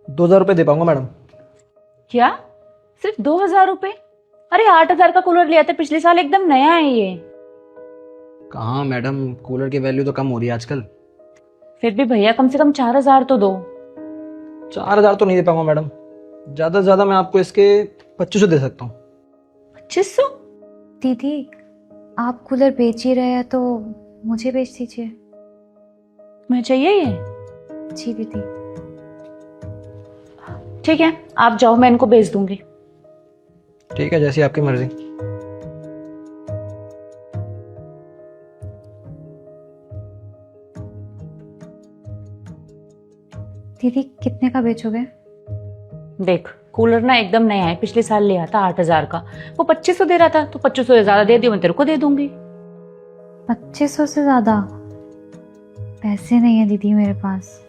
2,000 रुपये दे पाऊंगा मैडम। क्या? सिर्फ 2,000 रुपए? अरे 8,000 का कूलर लिया था पिछले साल, एकदम नया है ये। कहाँ मैडम, कूलर की वैल्यू तो कम हो रही है आजकल। फिर भी भैया कम से कम 4,000 तो दो। 4,000 तो नहीं दे पाऊंगा मैडम। ज़्यादा से ज़्यादा मैं आपको इसके 2500 दे सकता हूँ। 2500? दीदी, आप कूलर बेच ही रहे हैं तो मुझे बेच दीजिए। तुम्हें चाहिए ये? जी दीदी। ठीक है, आप जाओ, मैं इनको बेच दूंगी। ठीक है, जैसी आपकी मर्जी। दीदी कितने का बेचोगे? देख, कूलर ना एकदम नया है, पिछले साल लिया था 8,000 का। वो 2500 दे रहा था, तो 2500 से ज्यादा दे दियो, मैं तेरे को दे दूंगी। 2500 से ज्यादा पैसे नहीं है दीदी मेरे पास।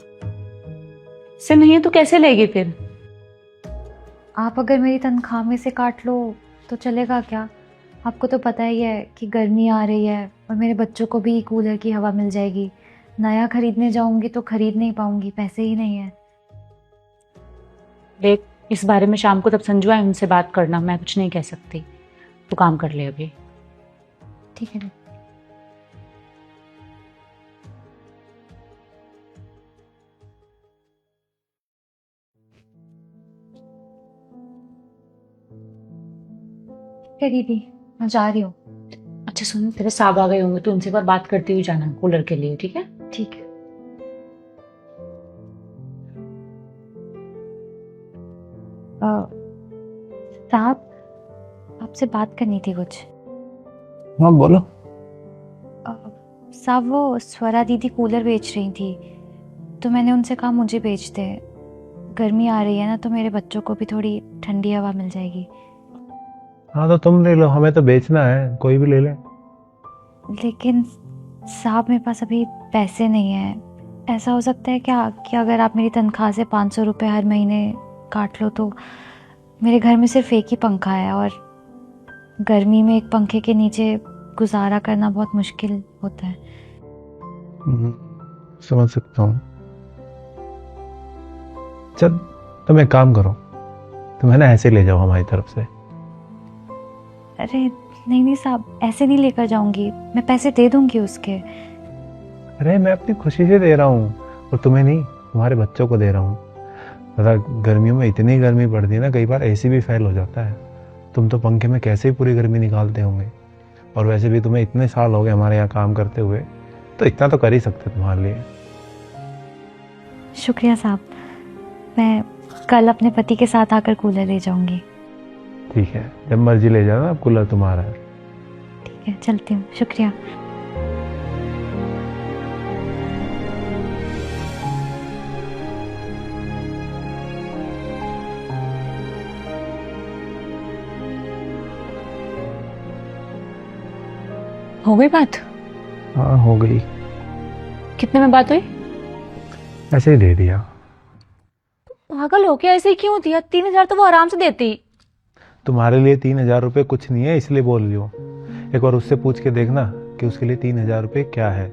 से नहीं है तो कैसे लेगी फिर? आप अगर मेरी तनख्वाह में से काट लो तो चलेगा क्या? आपको तो पता ही है कि गर्मी आ रही है और मेरे बच्चों को भी कूलर की हवा मिल जाएगी। नया खरीदने जाऊंगी तो खरीद नहीं पाऊंगी, पैसे ही नहीं है। देख, इस बारे में शाम को तब संजू आए उनसे बात करना, मैं कुछ नहीं कह सकती। तू काम कर ले अभी। ठीक है दीदी। ठीक है दीदी, मैं जा रही हूँ। अच्छा सुन, तेरे साहब आ गए होंगे तो उनसे एक बार बात करती हुई जाना कूलर के लिए, ठीक है? ठीक है। साहब, आपसे बात करनी थी कुछ। हाँ बोलो। अ, साहब, वो स्वरा दीदी कूलर बेच रही थी तो मैंने उनसे कहा मुझे बेच दे। गर्मी आ रही है ना, तो मेरे बच्चों को भी थोड़ी ठंडी हवा मिल जाएगी। हाँ तो तुम ले लो, हमें तो बेचना है, कोई भी ले ले। लेकिन साहब, मेरे पास अभी पैसे नहीं हैं। ऐसा हो सकता है क्या कि अगर आप मेरी तनख्वाह से 500 रुपये हर महीने काट लो तो मेरे घर में सिर्फ एक ही पंखा है और गर्मी में एक पंखे के नीचे गुजारा करना बहुत मुश्किल होता है। समझ सकता हूँ। चल, तुम एक काम करो, तुम है ना ऐसे ले जाओ हमारी तरफ से। अरे नहीं नहीं साहब, ऐसे नहीं लेकर जाऊंगी, मैं पैसे दे दूंगी उसके। अरे मैं अपनी खुशी से दे रहा हूँ, और तुम्हें नहीं, तुम्हारे बच्चों को दे रहा हूँ। पता, गर्मियों में इतनी गर्मी पड़ती है ना, कई बार एसी भी फेल हो जाता है। तुम तो पंखे में कैसे ही पूरी गर्मी निकालते होंगे, और वैसे भी तुम्हें इतने साल हो गए हमारे यहाँ काम करते हुए, तो इतना तो कर ही सकते तुम्हारे लिए। शुक्रिया साहब, मैं कल अपने पति के साथ आकर कूलर ले जाऊंगी। ठीक है, जब मर्जी ले जाना, अब कूलर तुम्हारा है। ठीक है, चलती हूँ, शुक्रिया। हो गई बात? हाँ हो गई। कितने में बात हुई? ऐसे ही दे दिया। पागल हो क्या, ऐसे ही क्यों दिया? 3,000 तो वो आराम से देती। तुम्हारे लिए 3,000 रुपये कुछ नहीं है, इसलिए बोल रही हो। एक बार उससे पूछ के देखना कि उसके लिए 3,000 रुपये क्या है।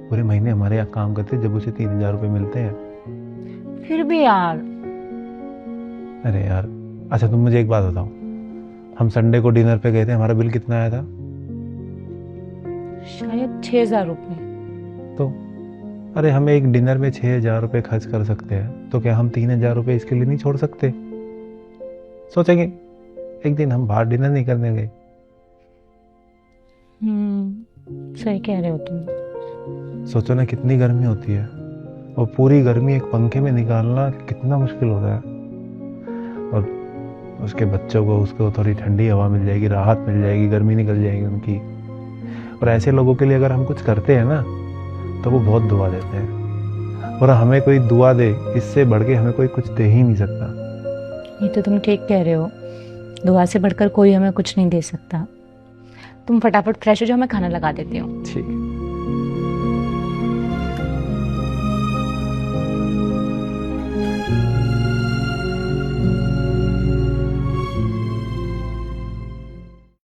पूरे महीने हमारे यहाँ काम करते जब उसे 3,000 रुपये मिलते हैं। फिर भी यार। अरे यार, अच्छा तुम मुझे एक बात बताओ, हम संडे को डिनर पे गए थे, हमारा बिल कितना आया था? शायद 6,000 रुपये। तो अरे हम एक डिनर में 6,000 रुपये खर्च कर सकते हैं, तो क्या हम 3,000 रुपये इसके लिए नहीं छोड़ सकते? सोचेंगे एक दिन हम बाहर डिनर नहीं करने गए। सही कह रहे हो तुम। सोचो ना कितनी गर्मी होती है, और पूरी गर्मी एक पंखे में निकालना कितना मुश्किल होता है। और उसके बच्चों को, उसको थोड़ी ठंडी हवा मिल जाएगी, राहत मिल जाएगी, गर्मी निकल जाएगी उनकी। और ऐसे लोगों के लिए अगर हम कुछ करते हैं ना, तो वो बहुत दुआ देते हैं, और हमें कोई दुआ दे, इससे बढ़ के हमें कोई कुछ दे ही नहीं सकता। ये तो तुम ठीक कह रहे हो, दुआ से बढ़कर कोई हमें कुछ नहीं दे सकता। तुम फटाफट फ्रेश हो जाओ, मैं खाना लगा देती हूँ। ठीक।